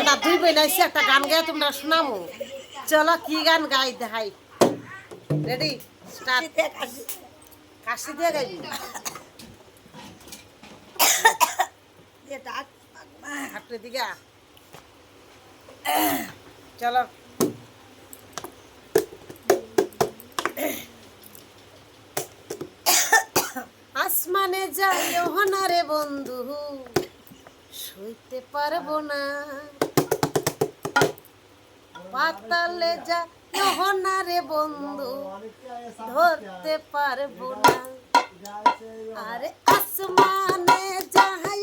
আমরা দুই বোন আইছি একটা গান গাই তোমরা শোনামো। চলো কি গান গাই দেখাই। Ready start. কাশি দিয়ে গাইবি হাঁটতে দিকে চলো। আসমানে যাইও না রে বন্ধু, সইতে পারবো না। পাতালে যাইও না রে বন্ধু, ধরতে পারবো না। আরে আসমানে যাই